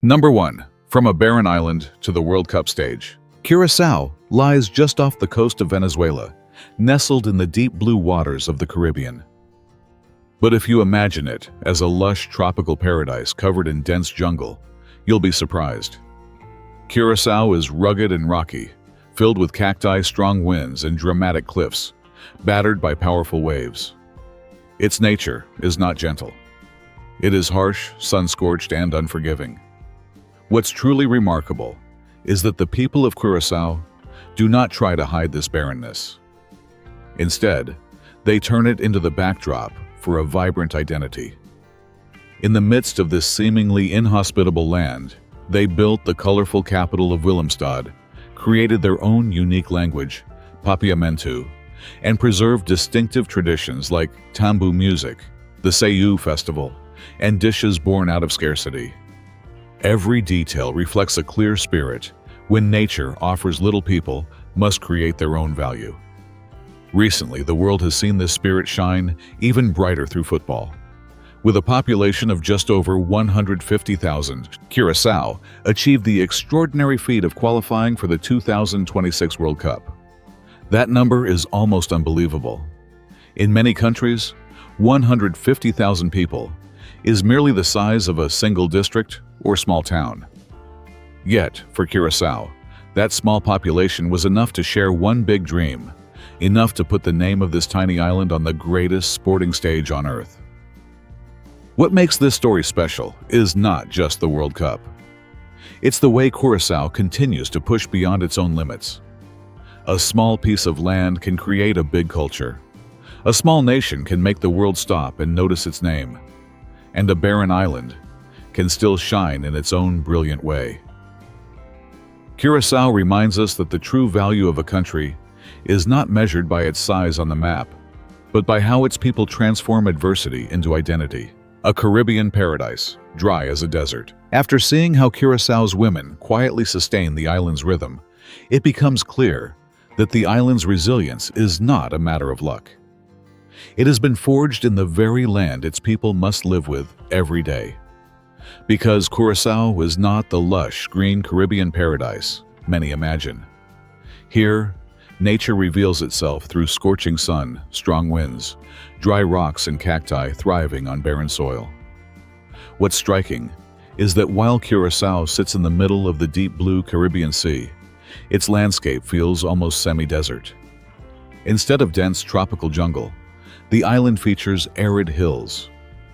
Number 1. From a barren island to the World Cup stage. Curaçao lies just off the coast of Venezuela, nestled in the deep blue waters of the Caribbean. But if you imagine it as a lush tropical paradise covered in dense jungle, you'll be surprised. Curaçao is rugged and rocky, filled with cacti, strong winds, and dramatic cliffs, battered by powerful waves. Its nature is not gentle. It is harsh, sun-scorched, and unforgiving. What's truly remarkable is that the people of Curaçao do not try to hide this barrenness. Instead, they turn it into the backdrop for a vibrant identity. In the midst of this seemingly inhospitable land, they built the colorful capital of Willemstad, created their own unique language, Papiamentu, and preserved distinctive traditions like tambu music, the Sayu festival, and dishes born out of scarcity. Every detail reflects a clear spirit. When nature offers, little people must create their own value. Recently, the world has seen this spirit shine even brighter through football. With a population of just over 150,000, Curaçao achieved the extraordinary feat of qualifying for the 2026 World Cup. That number is almost unbelievable. In many countries, 150,000 people is merely the size of a single district or small town. Yet, for Curaçao, that small population was enough to share one big dream, enough to put the name of this tiny island on the greatest sporting stage on Earth. What makes this story special is not just the World Cup. It's the way Curaçao continues to push beyond its own limits. A small piece of land can create a big culture. A small nation can make the world stop and notice its name. And a barren island can still shine in its own brilliant way. Curaçao reminds us that the true value of a country is not measured by its size on the map, but by how its people transform adversity into identity. A Caribbean paradise, dry as a desert. After seeing how Curaçao's women quietly sustain the island's rhythm, it becomes clear that the island's resilience is not a matter of luck. It has been forged in the very land its people must live with every day. Because Curaçao is not the lush, green Caribbean paradise many imagine. Here, nature reveals itself through scorching sun, strong winds, dry rocks, and cacti thriving on barren soil. What's striking is that while Curaçao sits in the middle of the deep blue Caribbean Sea, its landscape feels almost semi-desert. Instead of dense tropical jungle, the island features arid hills,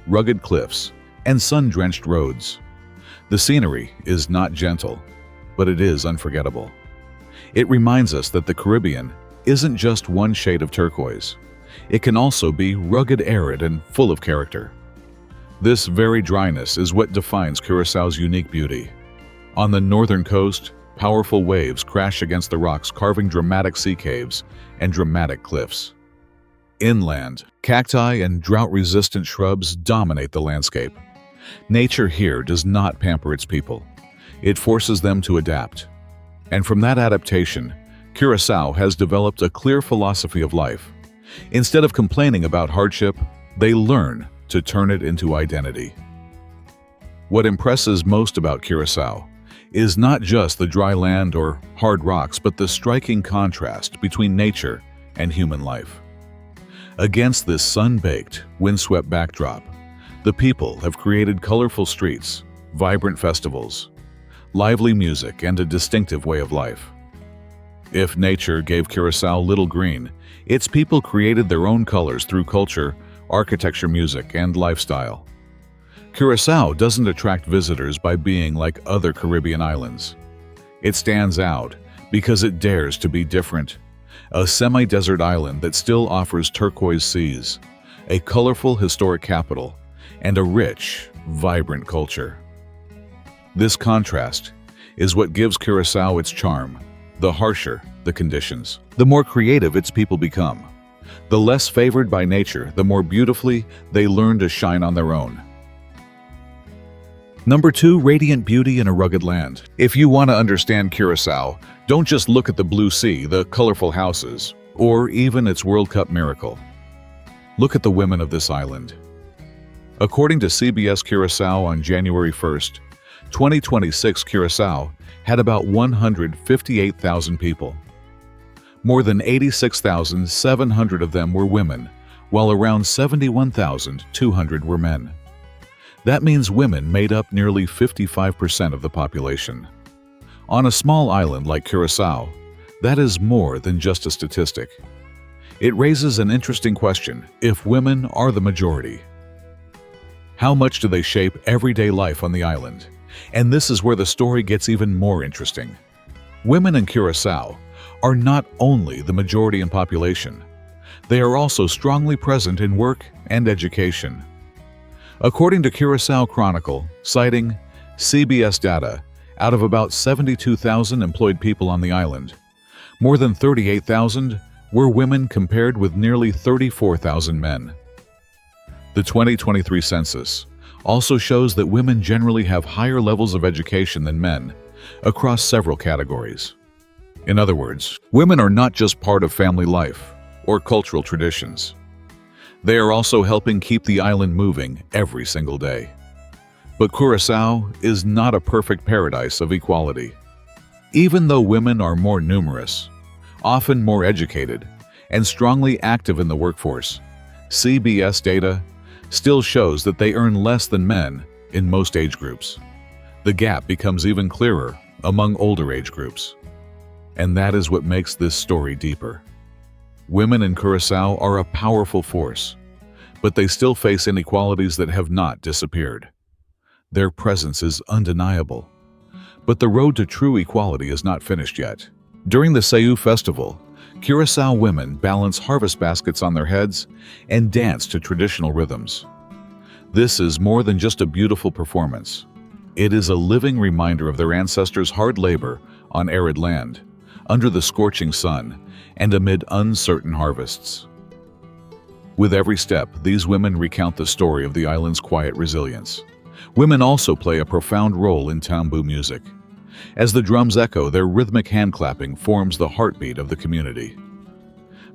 rugged cliffs, and sun-drenched roads. The scenery is not gentle, but it is unforgettable. It reminds us that the Caribbean isn't just one shade of turquoise. It can also be rugged, arid, and full of character. This very dryness is what defines Curaçao's unique beauty. On the northern coast, powerful waves crash against the rocks, carving dramatic sea caves and dramatic cliffs. Inland, cacti and drought-resistant shrubs dominate the landscape. Nature here does not pamper its people. It forces them to adapt. And from that adaptation, Curaçao has developed a clear philosophy of life. Instead of complaining about hardship, they learn to turn it into identity. What impresses most about Curaçao is not just the dry land or hard rocks, but the striking contrast between nature and human life. Against this sun-baked, windswept backdrop, the people have created colorful streets, vibrant festivals, lively music, and a distinctive way of life. If nature gave Curaçao little green, its people created their own colors through culture, architecture, music, and lifestyle. Curaçao doesn't attract visitors by being like other Caribbean islands. It stands out because it dares to be different. A semi-desert island that still offers turquoise seas, a colorful historic capital, and a rich, vibrant culture. This contrast is what gives Curaçao its charm. The harsher the conditions, the more creative its people become. The less favored by nature, the more beautifully they learn to shine on their own. Number 2, radiant beauty in a rugged land. If you want to understand Curaçao, don't just look at the blue sea, the colorful houses, or even its World Cup miracle. Look at the women of this island. According to CBS Curaçao on January 1st, 2026 Curaçao had about 158,000 people. More than 86,700 of them were women, while around 71,200 were men. That means women made up nearly 55% of the population. On a small island like Curaçao, that is more than just a statistic. It raises an interesting question: if women are the majority, how much do they shape everyday life on the island? And this is where the story gets even more interesting. Women in Curaçao are not only the majority in population, they are also strongly present in work and education. According to Curaçao Chronicle, citing CBS data, out of about 72,000 employed people on the island, more than 38,000 were women compared with nearly 34,000 men. The 2023 census also shows that women generally have higher levels of education than men across several categories. In other words, women are not just part of family life or cultural traditions. They are also helping keep the island moving every single day. But Curaçao is not a perfect paradise of equality. Even though women are more numerous, often more educated, and strongly active in the workforce, CBS data still shows that they earn less than men in most age groups. The gap becomes even clearer among older age groups. And that is what makes this story deeper. Women in Curaçao are a powerful force, but they still face inequalities that have not disappeared. Their presence is undeniable. But the road to true equality is not finished yet. During the Sayou Festival, Curaçao women balance harvest baskets on their heads and dance to traditional rhythms. This is more than just a beautiful performance. It is a living reminder of their ancestors' hard labor on arid land, under the scorching sun, and amid uncertain harvests. With every step, these women recount the story of the island's quiet resilience. Women also play a profound role in tambu music. As the drums echo, their rhythmic hand-clapping forms the heartbeat of the community.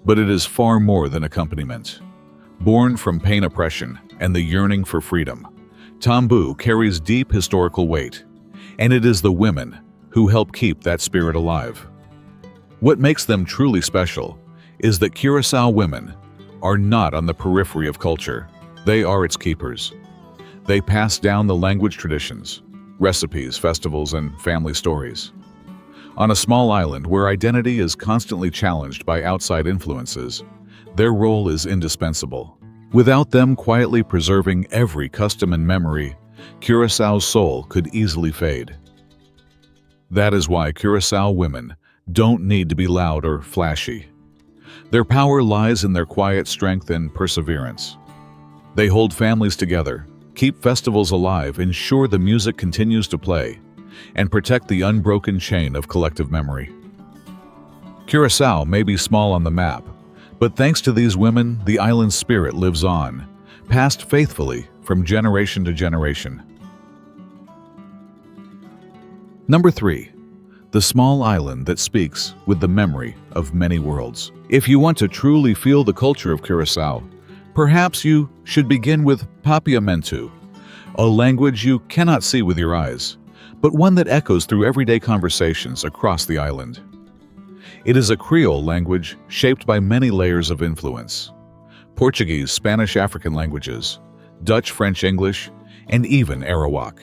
But it is far more than accompaniment. Born from pain oppression and the yearning for freedom, tambu carries deep historical weight, and it is the women who help keep that spirit alive. What makes them truly special is that Curaçao women are not on the periphery of culture. They are its keepers. They pass down the language traditions, recipes, festivals, and family stories. On a small island where identity is constantly challenged by outside influences, their role is indispensable. Without them quietly preserving every custom and memory, Curaçao's soul could easily fade. That is why Curaçao women don't need to be loud or flashy. Their power lies in their quiet strength and perseverance. They hold families together, keep festivals alive, ensure the music continues to play, and protect the unbroken chain of collective memory. Curaçao may be small on the map, but thanks to these women, the island's spirit lives on, passed faithfully from generation to generation. Number 3. The small island that speaks with the memory of many worlds. If you want to truly feel the culture of Curaçao, perhaps you should begin with Papiamentu, a language you cannot see with your eyes, but one that echoes through everyday conversations across the island. It is a Creole language shaped by many layers of influence: Portuguese, Spanish, African languages, Dutch, French, English, and even Arawak.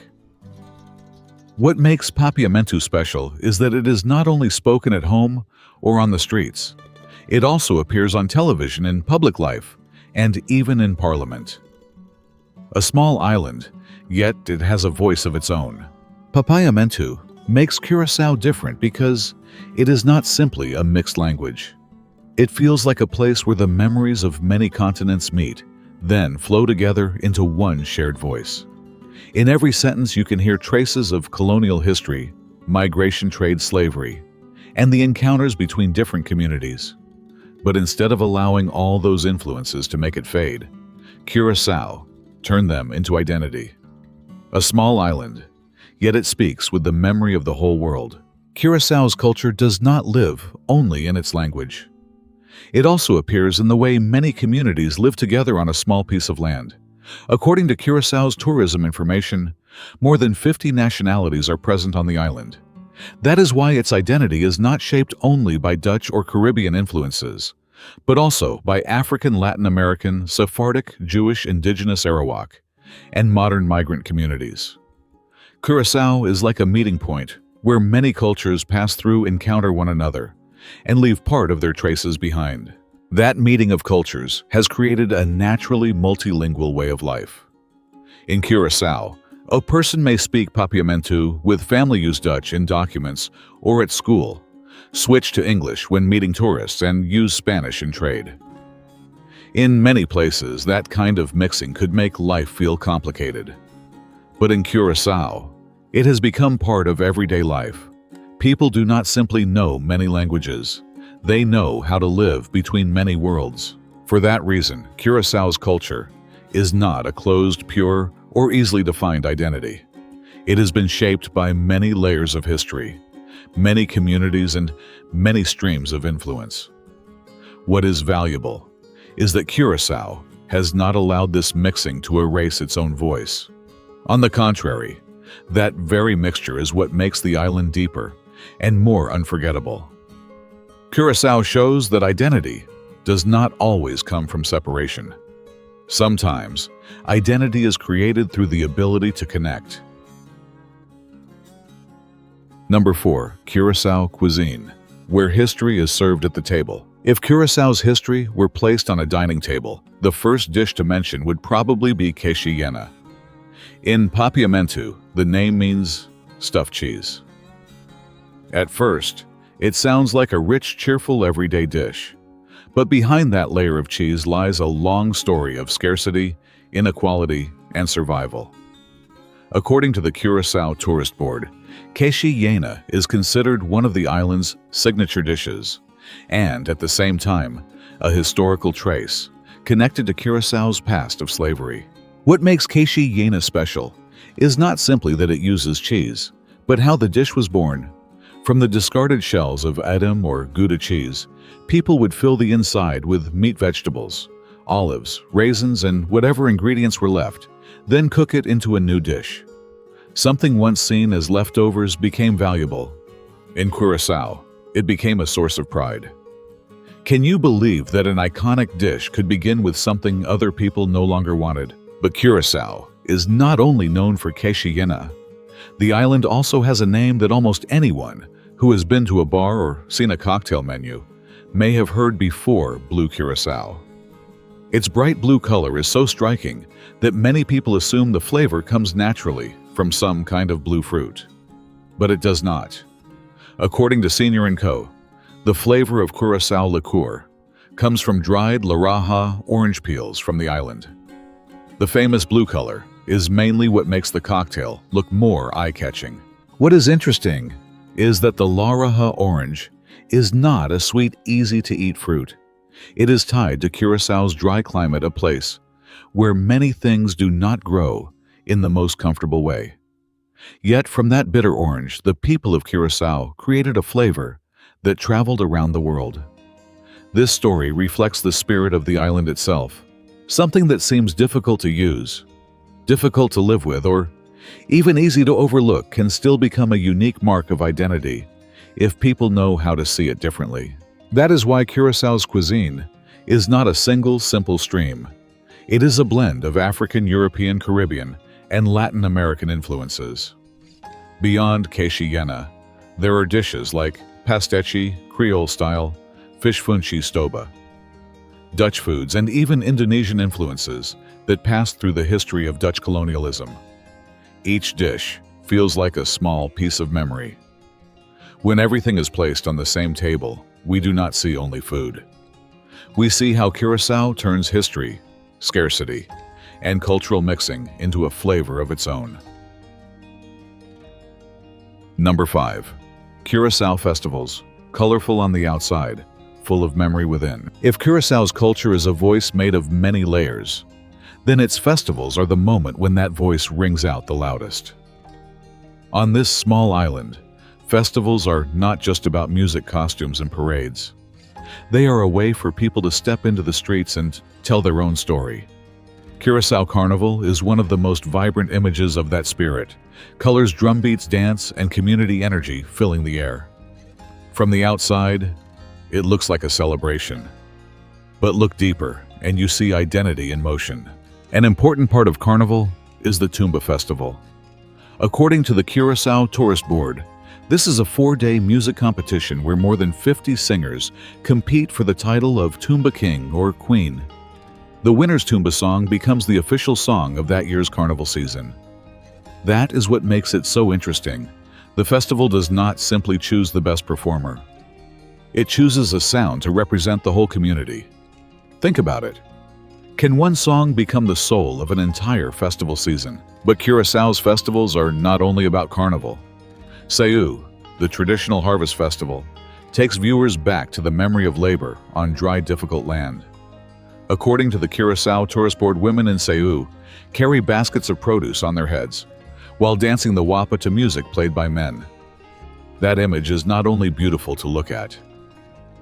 What makes Papiamentu special is that it is not only spoken at home or on the streets, it also appears on television, in public life, and even in parliament. A small island, yet it has a voice of its own. Papiamentu makes Curaçao different because it is not simply a mixed language. It feels like a place where the memories of many continents meet, then flow together into one shared voice. In every sentence you can hear traces of colonial history, migration, trade, slavery, and the encounters between different communities. But instead of allowing all those influences to make it fade, Curaçao turned them into identity. A small island, yet it speaks with the memory of the whole world. Curaçao's culture does not live only in its language. It also appears in the way many communities live together on a small piece of land. According to Curaçao's tourism information, More than 50 nationalities are present on the island. That is why its identity is not shaped only by Dutch or Caribbean influences, but also by African, Latin American, Sephardic, Jewish, Indigenous Arawak, and modern migrant communities. Curaçao is like a meeting point where many cultures pass through, encounter one another, and leave part of their traces behind. That meeting of cultures has created a naturally multilingual way of life. In Curaçao, a person may speak Papiamentu with family use Dutch in documents or at school, switch to English when meeting tourists, and use Spanish in trade. In many places, that kind of mixing could make life feel complicated. But in Curaçao, it has become part of everyday life. People do not simply know many languages. They know how to live between many worlds. For that reason, Curaçao's culture is not a closed, pure, or easily defined identity. It has been shaped by many layers of history, many communities, and many streams of influence. What is valuable is that Curaçao has not allowed this mixing to erase its own voice. On the contrary, that very mixture is what makes the island deeper and more unforgettable. Curaçao shows that identity does not always come from separation. Sometimes, identity is created through the ability to connect. Number 4. Curaçao cuisine, where history is served at the table. If Curaçao's history were placed on a dining table, the first dish to mention would probably be Cuisine. In Papiamentu, the name means stuffed cheese. At first, it sounds like a rich, cheerful, everyday dish. But behind that layer of cheese lies a long story of scarcity, inequality, and survival. According to the Curaçao Tourist Board, Cuisine is considered one of the island's signature dishes, and at the same time, a historical trace connected to Curaçao's past of slavery. What makes Cuisine special is not simply that it uses cheese, but how the dish was born. From the discarded shells of Edam or Gouda cheese, people would fill the inside with meat, vegetables, olives, raisins, and whatever ingredients were left, then cook it into a new dish. Something once seen as leftovers became valuable. In Curaçao, it became a source of pride. Can you believe that an iconic dish could begin with something other people no longer wanted? But Curaçao is not only known for Cuisine. The island also has a name that almost anyone who has been to a bar or seen a cocktail menu may have heard before: Blue Curaçao. Its bright blue color is so striking that many people assume the flavor comes naturally from some kind of blue fruit. But it does not. According to Senior & Co., the flavor of Curaçao liqueur comes from dried Laraja orange peels from the island. The famous blue color is mainly what makes the cocktail look more eye-catching. What is interesting is that the Laraja orange is not a sweet, easy-to-eat fruit. It is tied to Curaçao's dry climate, a place where many things do not grow in the most comfortable way. Yet from that bitter orange, the people of Curaçao created a flavor that traveled around the world. This story reflects the spirit of the island itself. Something that seems difficult to use, difficult to live with, or even easy to overlook can still become a unique mark of identity if people know how to see it differently. That is why Curaçao's cuisine is not a single, simple stream. It is a blend of African, European, Caribbean, and Latin American influences. Beyond Cuisine, there are dishes like pastechi, Creole style, fish funchi stoba, Dutch foods, and even Indonesian influences that passed through the history of Dutch colonialism. Each dish feels like a small piece of memory. When everything is placed on the same table, we do not see only food. We see how Curaçao turns history, scarcity, and cultural mixing into a flavor of its own. Number 5. Curaçao festivals, colorful on the outside, full of memory within. If Curaçao's culture is a voice made of many layers, then its festivals are the moment when that voice rings out the loudest. On this small island, festivals are not just about music, costumes, and parades. They are a way for people to step into the streets and tell their own story. Curaçao Carnival is one of the most vibrant images of that spirit. Colors, drumbeats, dance, and community energy filling the air. From the outside, it looks like a celebration. But look deeper, and you see identity in motion. An important part of Carnival is the Tumba Festival. According to the Curaçao Tourist Board, this is a 4-day music competition where more than 50 singers compete for the title of Tumba King or Queen. The winner's Tumba song becomes the official song of that year's carnival season. That is what makes it so interesting. The festival does not simply choose the best performer. It chooses a sound to represent the whole community. Think about it. Can one song become the soul of an entire festival season? But Curaçao's festivals are not only about carnival. Sayou, the traditional harvest festival, takes viewers back to the memory of labor on dry, difficult land. According to the Curaçao Tourist Board, women in Sayou carry baskets of produce on their heads, while dancing the wapa to music played by men. That image is not only beautiful to look at.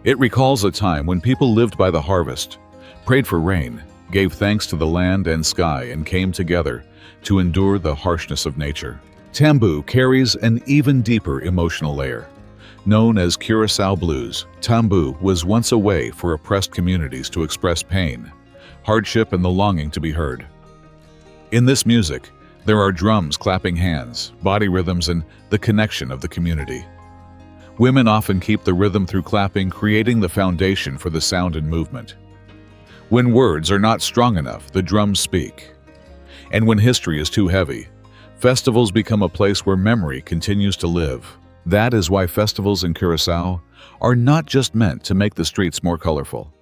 It recalls a time when people lived by the harvest, prayed for rain, gave thanks to the land and sky, and came together to endure the harshness of nature. Tambu carries an even deeper emotional layer. Known as Curaçao Blues, tambu was once a way for oppressed communities to express pain, hardship, and the longing to be heard. In this music, there are drums clapping hands, body rhythms, and the connection of the community. Women often keep the rhythm through clapping, creating the foundation for the sound and movement. When words are not strong enough, the drums speak. And when history is too heavy, festivals become a place where memory continues to live. That is why festivals in Curaçao are not just meant to make the streets more colorful.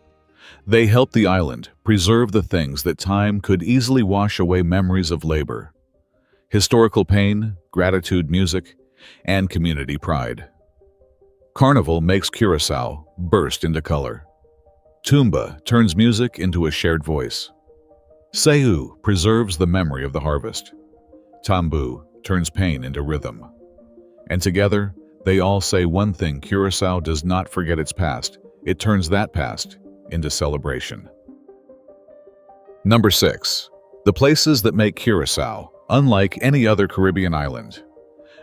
They help the island preserve the things that time could easily wash away: memories of labor, historical pain, gratitude, music, and community pride. Carnival makes Curaçao burst into color. Tumba turns music into a shared voice. Sayou preserves the memory of the harvest. Tambu turns pain into rhythm. And together, they all say one thing: Curaçao does not forget its past. It turns that past into celebration. Number 6. The places that make Curaçao unlike any other Caribbean island.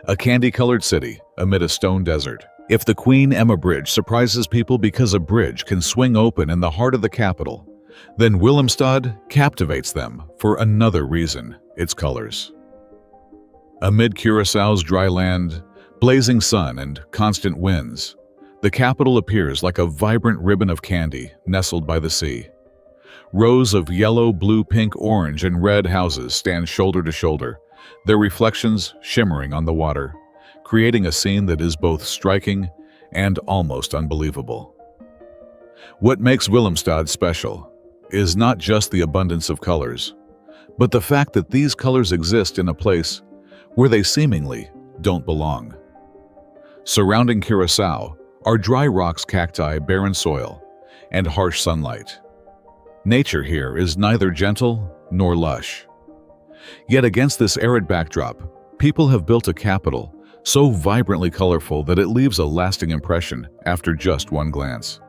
A candy-colored city amid a stone desert. If the Queen Emma Bridge surprises people because a bridge can swing open in the heart of the capital, then Willemstad captivates them for another reason: its colors. Amid Curaçao's dry land, blazing sun, and constant winds, the capital appears like a vibrant ribbon of candy nestled by the sea. Rows of yellow, blue, pink, orange, and red houses stand shoulder to shoulder, their reflections shimmering on the water, creating a scene that is both striking and almost unbelievable. What makes Willemstad special is not just the abundance of colors, but the fact that these colors exist in a place where they seemingly don't belong. Surrounding Curaçao are dry rocks, cacti, barren soil, and harsh sunlight. Nature here is neither gentle nor lush. Yet against this arid backdrop, people have built a capital so vibrantly colorful that it leaves a lasting impression after just one glance.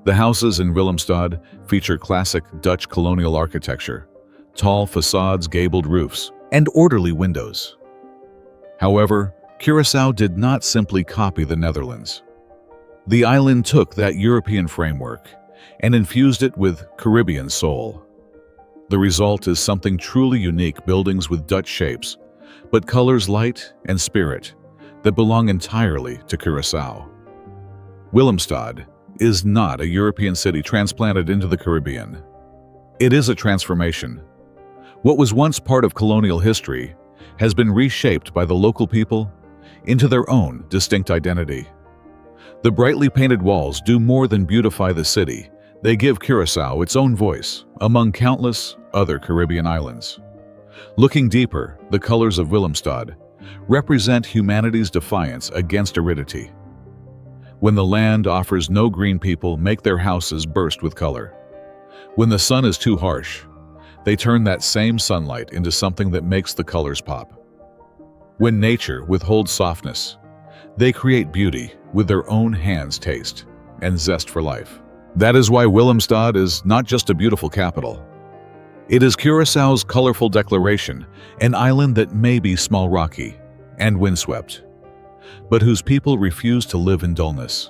The houses in Willemstad feature classic Dutch colonial architecture, tall facades, gabled roofs, and orderly windows. However, Curaçao did not simply copy the Netherlands. The island took that European framework and infused it with Caribbean soul. The result is something truly unique: buildings with Dutch shapes, but colors, light, and spirit that belong entirely to Curaçao. Willemstad is not a European city transplanted into the Caribbean. It is a transformation. What was once part of colonial history has been reshaped by the local people into their own distinct identity. The brightly painted walls do more than beautify the city. They give Curaçao its own voice among countless other Caribbean islands. Looking deeper, the colors of Willemstad represent humanity's defiance against aridity. When the land offers no green, people make their houses burst with color. When the sun is too harsh, they turn that same sunlight into something that makes the colors pop. When nature withholds softness, they create beauty with their own hands, taste, and zest for life. That is why Willemstad is not just a beautiful capital. It is Curaçao's colorful declaration, an island that may be small, rocky, and windswept, but whose people refuse to live in dullness.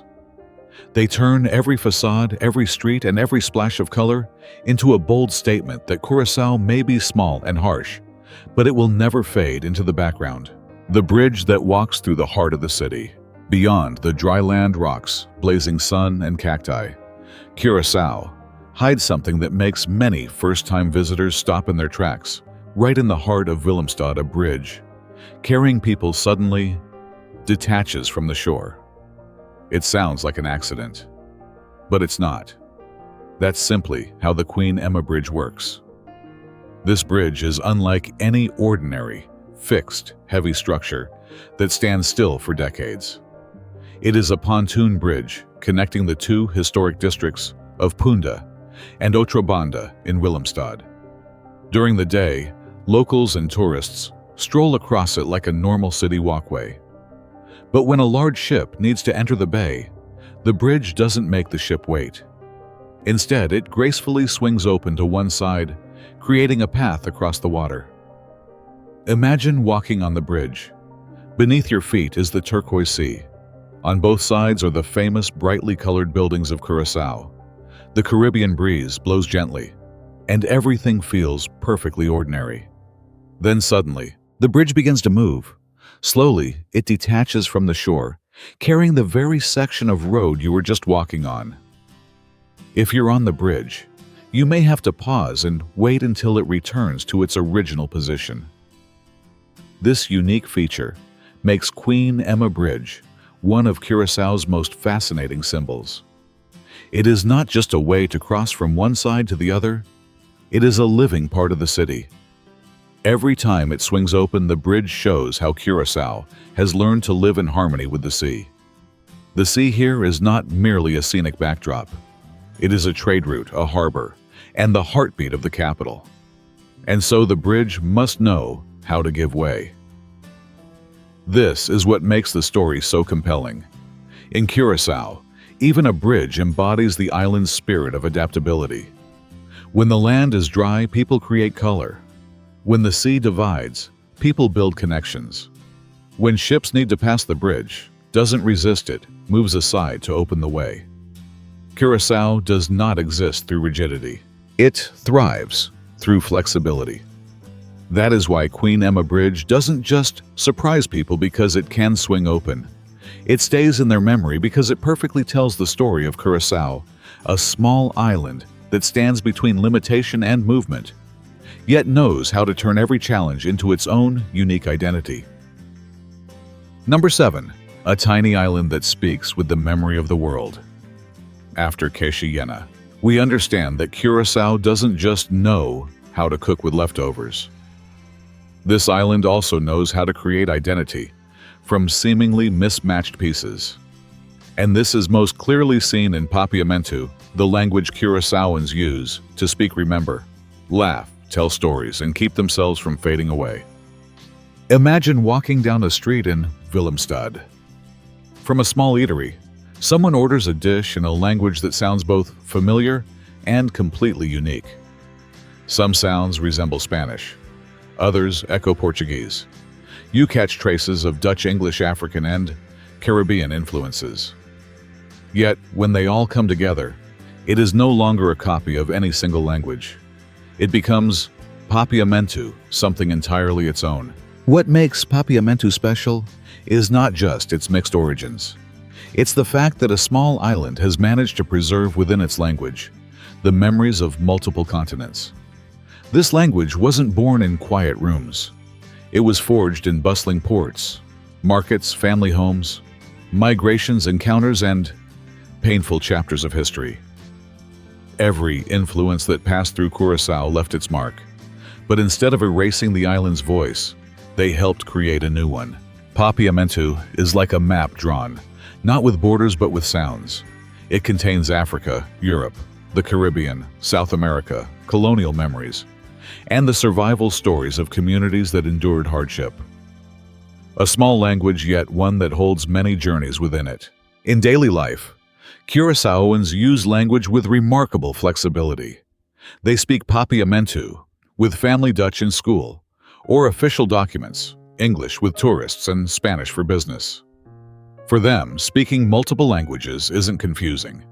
They turn every facade, every street, and every splash of color into a bold statement that Curaçao may be small and harsh, but it will never fade into the background. The bridge that walks through the heart of the city, beyond the dry land rocks, blazing sun, and cacti, Curaçao hides something that makes many first-time visitors stop in their tracks. Right in the heart of Willemstad, a bridge, carrying people, suddenly detaches from the shore. It sounds like an accident, but it's not. That's simply how the Queen Emma Bridge works. This bridge is unlike any ordinary, fixed, heavy structure that stands still for decades. It is a pontoon bridge connecting the two historic districts of Punda and Otrobanda in Willemstad. During the day, locals and tourists stroll across it like a normal city walkway. But when a large ship needs to enter the bay, the bridge doesn't make the ship wait. Instead, it gracefully swings open to one side, creating a path across the water. Imagine walking on the bridge. Beneath your feet is the turquoise sea. On both sides are the famous brightly colored buildings of Curaçao. The Caribbean breeze blows gently, and everything feels perfectly ordinary. Then suddenly, the bridge begins to move. Slowly, it detaches from the shore, carrying the very section of road you were just walking on. If you're on the bridge, you may have to pause and wait until it returns to its original position. This unique feature makes Queen Emma Bridge one of Curaçao's most fascinating symbols. It is not just a way to cross from one side to the other, it is a living part of the city. Every time it swings open, the bridge shows how Curaçao has learned to live in harmony with the sea. The sea here is not merely a scenic backdrop. It is a trade route, a harbor, and the heartbeat of the capital. And so the bridge must know how to give way. This is what makes the story so compelling. In Curaçao, even a bridge embodies the island's spirit of adaptability. When the land is dry, people create color. When the sea divides, people build connections. When ships need to pass, the bridge doesn't resist it, moves aside to open the way. Curaçao does not exist through rigidity. It thrives through flexibility. That is why Queen Emma Bridge doesn't just surprise people because it can swing open. It stays in their memory because it perfectly tells the story of Curaçao, a small island that stands between limitation and movement, yet knows how to turn every challenge into its own unique identity. Number 7. A tiny island that speaks with the memory of the world. After Cuisine, we understand that Curaçao doesn't just know how to cook with leftovers. This island also knows how to create identity from seemingly mismatched pieces. And this is most clearly seen in Papiamentu, the language Curaçaoans use to speak, remember, laugh, tell stories, and keep themselves from fading away. Imagine walking down a street in Willemstad. From a small eatery, someone orders a dish in a language that sounds both familiar and completely unique. Some sounds resemble Spanish, others echo Portuguese. You catch traces of Dutch, English, African, and Caribbean influences. Yet, when they all come together, it is no longer a copy of any single language. It becomes Papiamentu, something entirely its own. What makes Papiamentu special is not just its mixed origins. It's the fact that a small island has managed to preserve within its language the memories of multiple continents. This language wasn't born in quiet rooms. It was forged in bustling ports, markets, family homes, migrations, encounters, and painful chapters of history. Every influence that passed through Curaçao left its mark, but instead of erasing the island's voice, they helped create a new one. Papiamentu is like a map drawn, not with borders but with sounds. It contains Africa, Europe, the Caribbean, South America, colonial memories, and the survival stories of communities that endured hardship. A small language, yet one that holds many journeys within it. In daily life, Curaçaoans use language with remarkable flexibility. They speak Papiamentu, with family Dutch in school, or official documents, English with tourists and Spanish for business. For them, speaking multiple languages isn't confusing.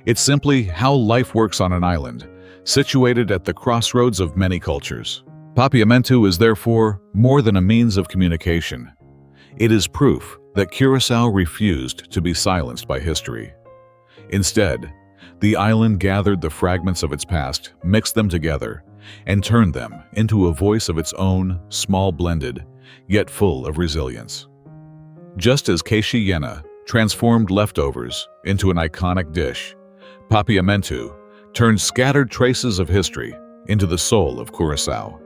It's simply how life works on an island, situated at the crossroads of many cultures. Papiamentu is therefore more than a means of communication. It is proof that Curaçao refused to be silenced by history. Instead, the island gathered the fragments of its past, mixed them together, and turned them into a voice of its own, small blended, yet full of resilience. Just as Cuisine transformed leftovers into an iconic dish, Papiamentu turned scattered traces of history into the soul of Curaçao.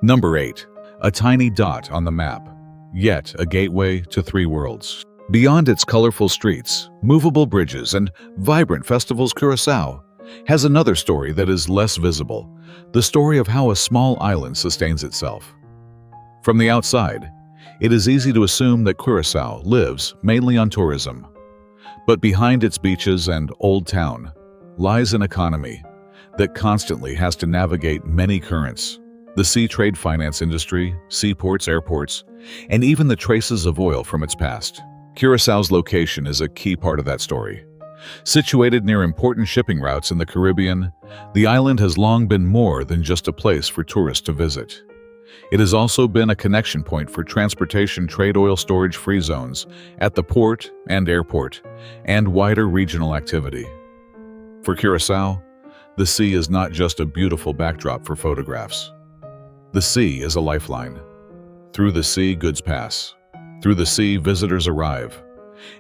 Number 8. A tiny dot on the map, yet a gateway to three worlds. Beyond its colorful streets, movable bridges, and vibrant festivals, Curaçao has another story that is less visible, the story of how a small island sustains itself. From the outside, it is easy to assume that Curaçao lives mainly on tourism. But behind its beaches and old town lies an economy that constantly has to navigate many currents: the sea trade finance industry, seaports, airports, and even the traces of oil from its past. Curaçao's location is a key part of that story. Situated near important shipping routes in the Caribbean, the island has long been more than just a place for tourists to visit. It has also been a connection point for transportation trade oil storage-free zones at the port and airport, and wider regional activity. For Curaçao, the sea is not just a beautiful backdrop for photographs. The sea is a lifeline. Through the sea, goods pass. Through the sea, visitors arrive.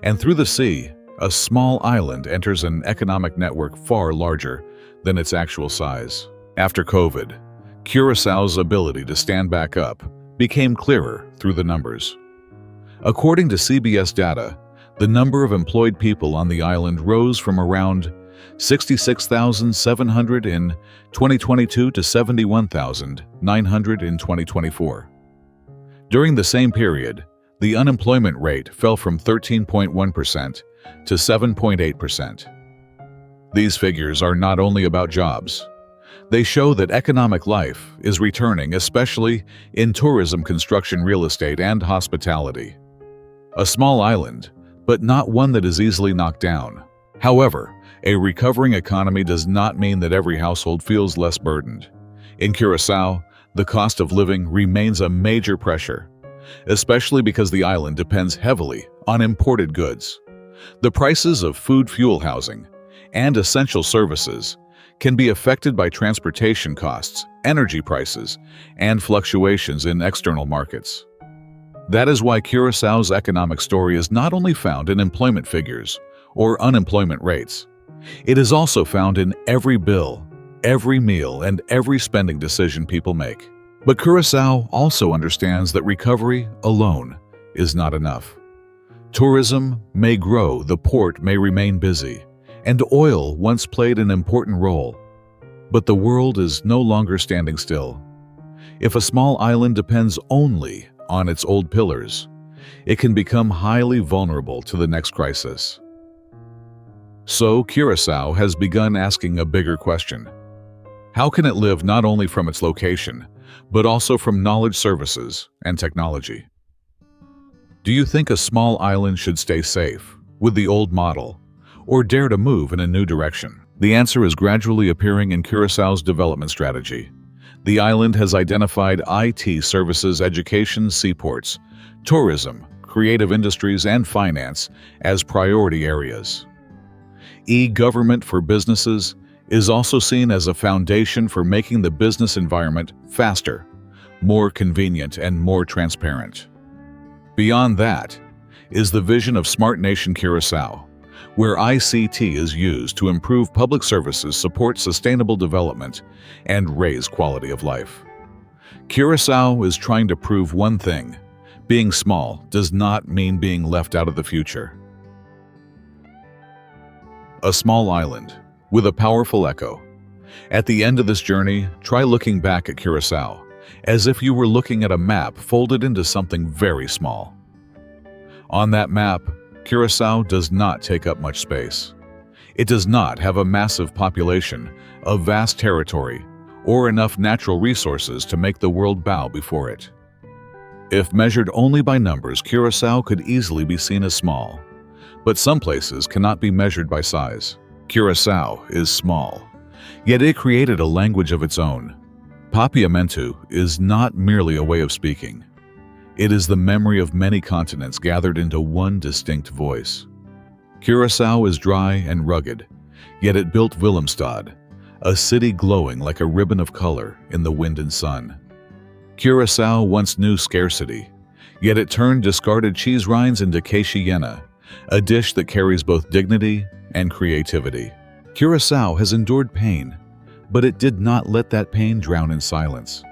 And through the sea, a small island enters an economic network far larger than its actual size. After COVID, Curaçao's ability to stand back up became clearer through the numbers. According to CBS data, the number of employed people on the island rose from around 66,700 in 2022 to 71,900 in 2024. During the same period, the unemployment rate fell from 13.1% to 7.8%. These figures are not only about jobs. They show that economic life is returning, especially in tourism, construction, real estate, and hospitality. A small island, but not one that is easily knocked down. However, a recovering economy does not mean that every household feels less burdened. In Curaçao, the cost of living remains a major pressure, especially because the island depends heavily on imported goods. The prices of food, fuel, housing, and essential services can be affected by transportation costs, energy prices, and fluctuations in external markets. That is why Curaçao's economic story is not only found in employment figures or unemployment rates. It is also found in every bill, every meal, and every spending decision people make. But Curaçao also understands that recovery alone is not enough. Tourism may grow, the port may remain busy, and oil once played an important role. But the world is no longer standing still. If a small island depends only on its old pillars, it can become highly vulnerable to the next crisis. So Curaçao has begun asking a bigger question. How can it live not only from its location, but also from knowledge, services, and technology? Do you think a small island should stay safe with the old model, or dare to move in a new direction? The answer is gradually appearing in Curaçao's development strategy. The island has identified IT services, education, seaports, tourism, creative industries, and finance as priority areas. E-government for businesses is also seen as a foundation for making the business environment faster, more convenient, and more transparent. Beyond that is the vision of Smart Nation Curaçao, where ICT is used to improve public services, support sustainable development, and raise quality of life. Curaçao is trying to prove one thing: being small does not mean being left out of the future. A small island with a powerful echo. At the end of this journey, try looking back at Curaçao as if you were looking at a map folded into something very small. On that map, Curaçao does not take up much space. It does not have a massive population, a vast territory, or enough natural resources to make the world bow before it. If measured only by numbers, Curaçao could easily be seen as small. But some places cannot be measured by size. Curaçao is small, yet it created a language of its own. Papiamentu is not merely a way of speaking. It is the memory of many continents gathered into one distinct voice. Curaçao is dry and rugged, yet it built Willemstad, a city glowing like a ribbon of color in the wind and sun. Curaçao once knew scarcity, yet it turned discarded cheese rinds into caixinha, a dish that carries both dignity and creativity. Curaçao has endured pain, but it did not let that pain drown in silence.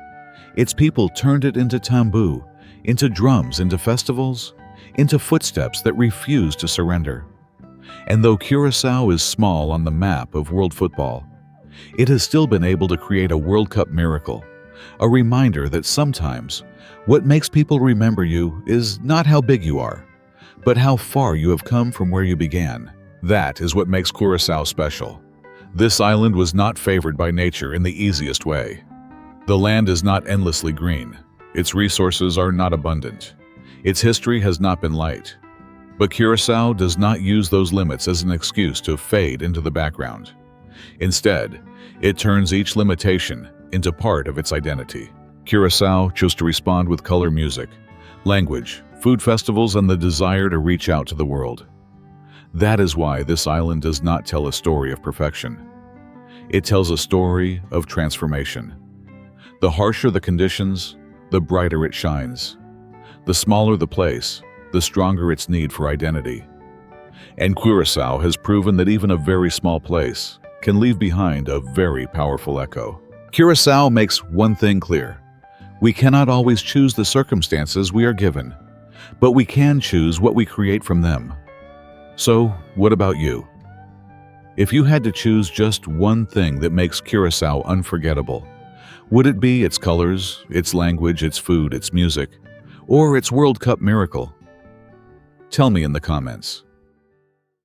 Its people turned it into tambu, into drums, into festivals, into footsteps that refuse to surrender. And though Curaçao is small on the map of world football, it has still been able to create a World Cup miracle, a reminder that sometimes what makes people remember you is not how big you are, but how far you have come from where you began. That is what makes Curaçao special. This island was not favored by nature in the easiest way. The land is not endlessly green. Its resources are not abundant. Its history has not been light. But Curaçao does not use those limits as an excuse to fade into the background. Instead, it turns each limitation into part of its identity. Curaçao chose to respond with color music, language, food festivals, and the desire to reach out to the world. That is why this island does not tell a story of perfection. It tells a story of transformation. The harsher the conditions, the brighter it shines. The smaller the place, the stronger its need for identity. And Curaçao has proven that even a very small place can leave behind a very powerful echo. Curaçao makes one thing clear. We cannot always choose the circumstances we are given, but we can choose what we create from them. So, what about you? If you had to choose just one thing that makes Curaçao unforgettable, would it be its colors, its language, its food, its music, or its World Cup miracle? Tell me in the comments.